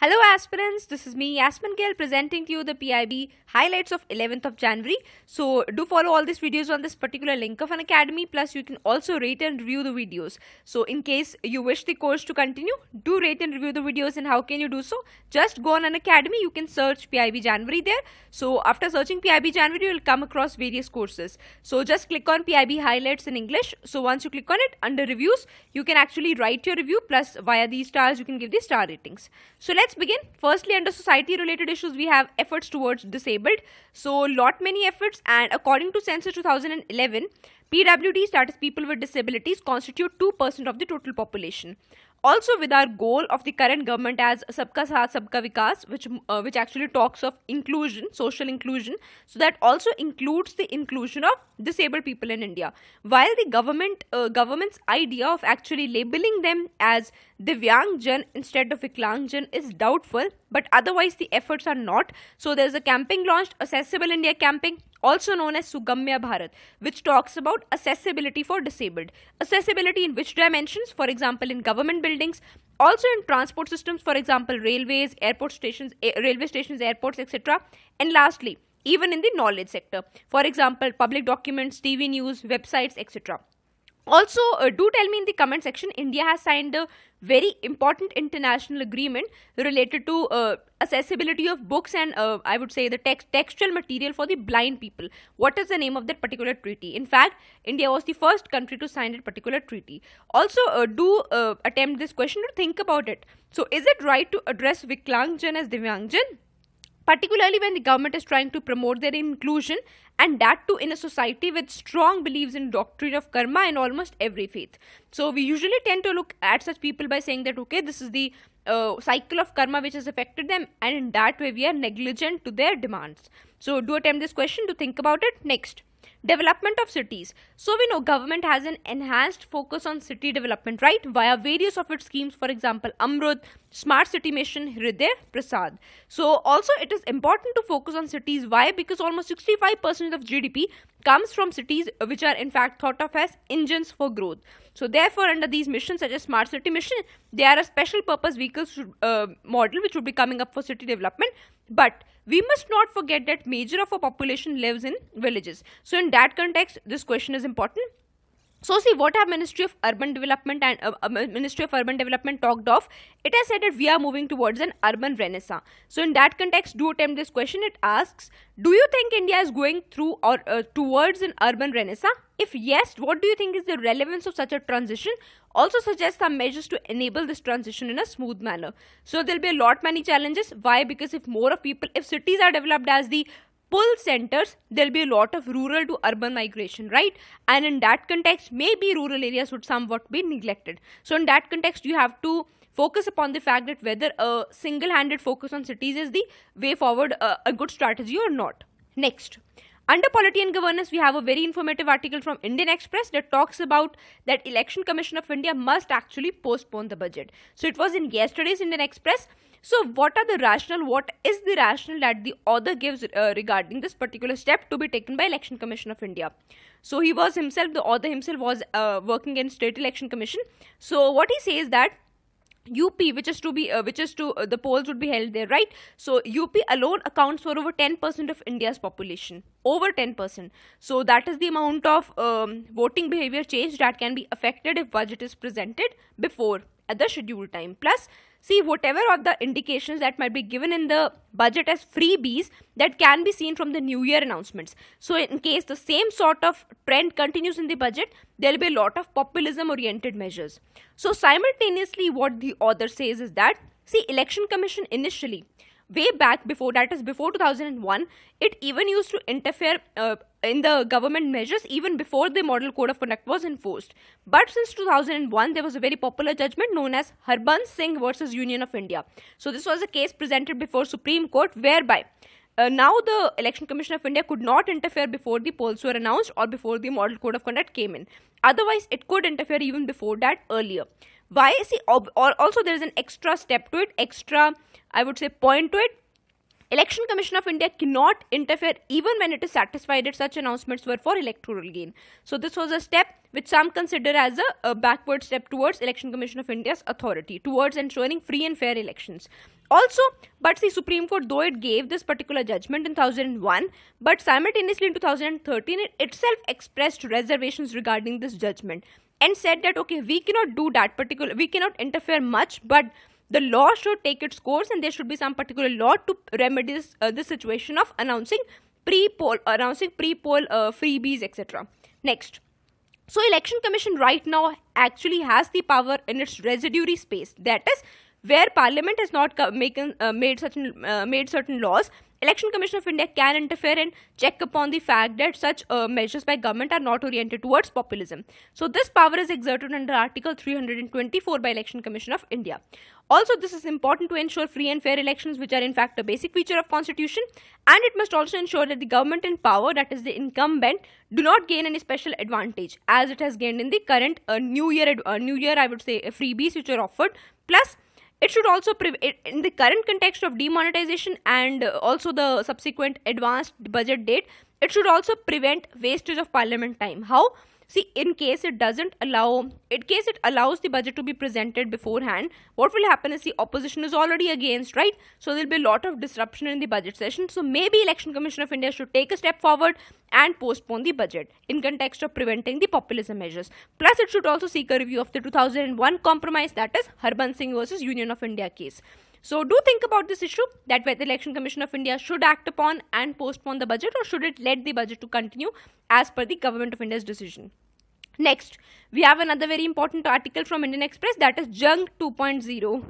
Hello aspirants, this is me Yasmin Gill presenting to you the PIB highlights of 11th of January. So do follow all these videos on this particular link of an academy, plus you can also rate and review the videos. So in case you wish the course to continue, do rate and review the videos. And how can you do so? Just go on an academy, you can search PIB January there. So after searching PIB January, you will come across various courses. So just click on PIB highlights in English. So once you click on it, under reviews, you can actually write your review, plus via these stars you can give the star ratings. So let's begin. Firstly, under society related issues, we have efforts towards disabled. So lot many efforts, and according to census 2011, PWDs, that is people with disabilities, constitute 2% of the total population. Also, with our goal of the current government as Sabka Saath Sabka Vikas, which actually talks of inclusion, social inclusion, so that also includes the inclusion of disabled people in India. While the government's idea of actually labeling them as Divyang Jan instead of Viklang Jan is doubtful, but otherwise the efforts are not. So there is a campaign launched, Accessible India campaign, also known as Sugamya Bharat, which talks about accessibility for disabled. Accessibility in which dimensions? For example, in government buildings, also in transport systems, for example, railways, airport stations, railway stations, airports, etc. And lastly, even in the knowledge sector, for example, public documents, TV news, websites, etc. Also, do tell me in the comment section, India has signed a very important international agreement related to accessibility of books and I would say the textual material for the blind people. What is the name of that particular treaty? In fact, India was the first country to sign that particular treaty. Also, do attempt this question to think about it. So, is it right to address Viklangjan as Divyangjan? Particularly when the government is trying to promote their inclusion, and that too in a society with strong beliefs in doctrine of karma in almost every faith. So we usually tend to look at such people by saying that, okay, this is the cycle of karma which has affected them, and in that way we are negligent to their demands. So do attempt this question to think about it. Next, development of cities. So we know government has an enhanced focus on city development, right, via various of its schemes, for example Amrut, Smart City Mission, Hriday, Prasad. So also it is important to focus on cities. Why? Because almost 65% of GDP comes from cities, which are in fact thought of as engines for growth. So therefore, under these missions such as Smart City Mission, they are a special purpose vehicles model which would be coming up for city development. But we must not forget that major of our population lives in villages. So in that context, this question is important. So see, what have Ministry of Urban Development and Ministry of Urban Development talked of? It has said that we are moving towards an urban renaissance. So in that context, do attempt this question. It asks, do you think India is going through or towards an urban renaissance? If yes, what do you think is the relevance of such a transition? Also suggest some measures to enable this transition in a smooth manner. So there will be a lot many challenges. Why? Because if more of people, if cities are developed as the pull centers, there will be a lot of rural to urban migration, right? And in that context, maybe rural areas would somewhat be neglected. So in that context, you have to focus upon the fact that whether a single-handed focus on cities is the way forward, a good strategy or not. Next, under polity and governance, we have a very informative article from Indian Express that talks about that Election Commission of India must actually postpone the budget. So it was in yesterday's Indian Express. So what are the rationale? What is the rationale that the author gives regarding this particular step to be taken by Election Commission of India? So he was himself, the author himself was working in State Election Commission. So what he says that UP, the polls would be held there, right? So UP alone accounts for over 10% of India's population, over 10%. So that is the amount of voting behavior change that can be affected if budget is presented before at the scheduled time. Plus, see, whatever are the indications that might be given in the budget as freebies that can be seen from the New Year announcements. So in case the same sort of trend continues in the budget, there will be a lot of populism oriented measures. So simultaneously, what the author says is that, see, Election Commission initially, way back before, that is before 2001, it even used to interfere in the government measures even before the Model Code of Conduct was enforced. But since 2001, there was a very popular judgment known as Harbans Singh versus Union of India. So this was a case presented before Supreme Court, whereby now the Election Commission of India could not interfere before the polls were announced or before the Model Code of Conduct came in. Otherwise, it could interfere even before that, earlier. Why? See, also there is an extra step to it, extra, I would say, point to it. Election Commission of India cannot interfere even when it is satisfied that such announcements were for electoral gain. So this was a step which some consider as a backward step towards Election Commission of India's authority, towards ensuring free and fair elections. Also, but the Supreme Court, though it gave this particular judgment in 2001, but simultaneously in 2013, it itself expressed reservations regarding this judgment and said that, okay, we cannot do that particular, we cannot interfere much, but the law should take its course and there should be some particular law to remedy this situation of announcing pre-poll freebies, etc. Next. So Election Commission right now actually has the power in its residuary space, that is where Parliament has not made certain laws. Election Commission of India can interfere and check upon the fact that such measures by government are not oriented towards populism. So this power is exerted under Article 324 by Election Commission of India. Also, this is important to ensure free and fair elections, which are in fact a basic feature of constitution, and it must also ensure that the government in power, that is the incumbent, do not gain any special advantage as it has gained in the current new year I would say freebies which are offered. Plus, it should also in the current context of demonetization and also the subsequent advanced budget date, it should also prevent wastage of parliament time. How? See, in case it allows the budget to be presented beforehand, what will happen is the opposition is already against, right? So there will be a lot of disruption in the budget session. So maybe Election Commission of India should take a step forward and postpone the budget in context of preventing the populism measures. Plus, it should also seek a review of the 2001 compromise, that is Harbans Singh versus Union of India case. So do think about this issue, that whether the Election Commission of India should act upon and postpone the budget, or should it let the budget to continue as per the Government of India's decision. Next, we have another very important article from Indian Express, that is Jung 2.0.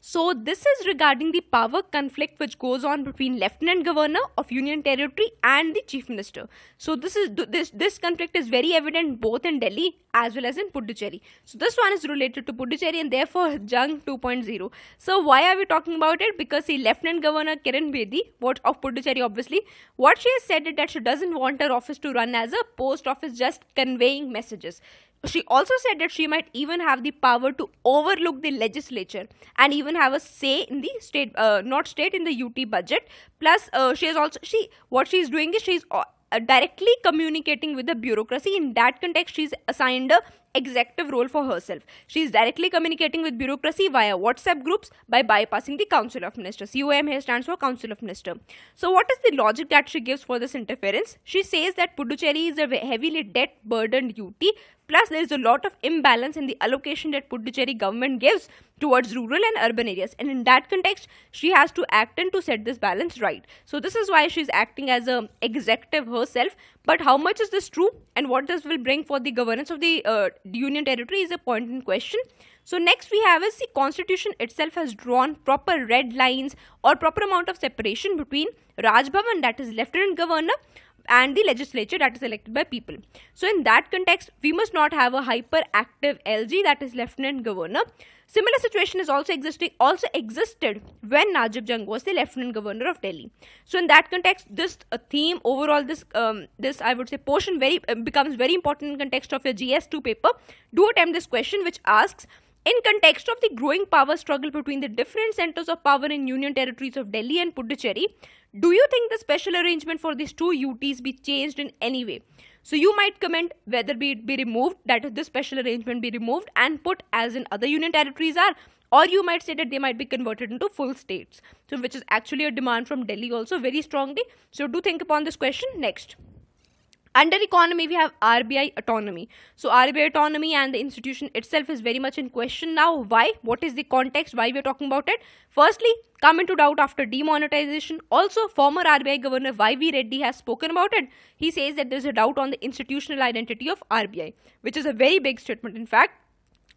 So this is regarding the power conflict which goes on between Lieutenant Governor of Union Territory and the Chief Minister. So this conflict is very evident both in Delhi as well as in Puducherry. So this one is related to Puducherry and therefore Jung 2.0. So why are we talking about it? Because the Lieutenant Governor Kiran Bedi of Puducherry, obviously, what she has said is that she doesn't want her office to run as a post office just conveying messages. She also said that she might even have the power to overlook the legislature and even have a say in the in the UT budget. Plus, what she is doing is she's directly communicating with the bureaucracy. In that context, she's assigned a executive role for herself. She is directly communicating with bureaucracy via WhatsApp groups by bypassing the Council of Ministers. COM here stands for Council of Ministers. So what is the logic that she gives for this interference? She says that Puducherry is a heavily debt burdened UT. Plus, there is a lot of imbalance in the allocation that Puducherry government gives towards rural and urban areas. And in that context, she has to act in to set this balance right. So this is why she is acting as an executive herself. But how much is this true and what this will bring for the governance of the Union Territory is a point in question. So next we have is the Constitution itself has drawn proper red lines or proper amount of separation between Raj Bhavan, that is Lieutenant Governor, and the legislature, that is elected by people. So in that context, we must not have a hyperactive LG, that is Lieutenant Governor. Similar situation is also existed when Najib Jung was the Lieutenant Governor of Delhi. So in that context, this theme overall, this I would say portion becomes very important in context of your GS2 paper. Do attempt this question which asks, in context of the growing power struggle between the different centers of power in Union Territories of Delhi and Puducherry, do you think the special arrangement for these two UTs be changed in any way? So you might comment whether it be removed, that is this special arrangement be removed and put as in other Union Territories are, or you might say that they might be converted into full states. So which is actually a demand from Delhi also very strongly. So do think upon this question. Next. Under economy, we have RBI autonomy. So RBI autonomy and the institution itself is very much in question now. Why? What is the context? Why we are talking about it? Firstly, come into doubt after demonetization. Also, former RBI Governor Y.V. Reddy has spoken about it. He says that there is a doubt on the institutional identity of RBI, which is a very big statement in fact.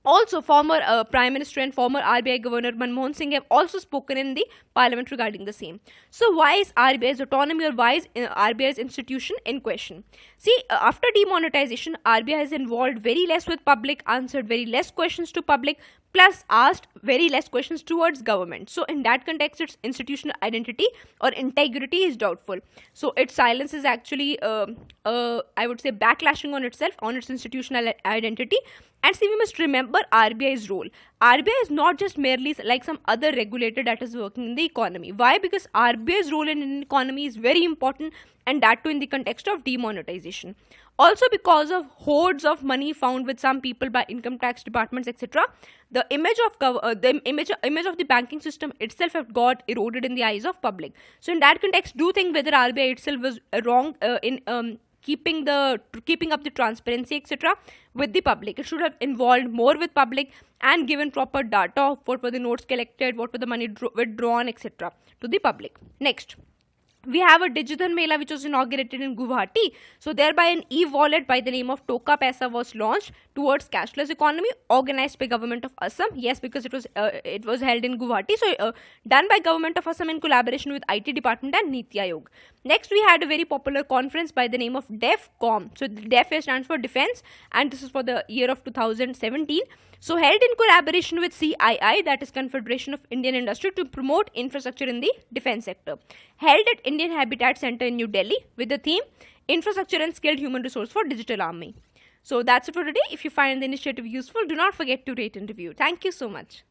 Also, former Prime Minister and former RBI Governor Manmohan Singh have also spoken in the Parliament regarding the same. So, why is RBI's autonomy or why is RBI's institution in question? See, after demonetization, RBI has involved very less with public, answered very less questions to public, plus asked very less questions towards government. So, in that context, its institutional identity or integrity is doubtful. So, its silence is actually, I would say, backlashing on itself, on its institutional identity. And see, we must remember RBI's role. RBI is not just merely like some other regulator that is working in the economy. Why? Because RBI's role in an economy is very important, and that too in the context of demonetization. Also, because of hordes of money found with some people by income tax departments, etc., the image of the banking system itself have got eroded in the eyes of public. So, in that context, do think whether RBI itself was wrong in keeping up the transparency, etc., with the public. It should have involved more with public and given proper data of what were the notes collected, what were the money withdrawn, etc., to the public. Next, we have a digital Mela which was inaugurated in Guwahati. So thereby an e-wallet by the name of Toka Paisa was launched towards cashless economy, organized by government of Assam. Yes, because it was held in Guwahati. So done by government of Assam in collaboration with IT department and Niti Aayog. Next, we had a very popular conference by the name of DEFCOM. So DEF stands for Defense, and this is for the year of 2017. So held in collaboration with CII, that is Confederation of Indian Industry, to promote infrastructure in the defense sector. Held at Indian Habitat Center in New Delhi with the theme Infrastructure and Skilled Human Resource for Digital Army. So that's it for today. If you find the initiative useful, do not forget to rate and review. Thank you so much.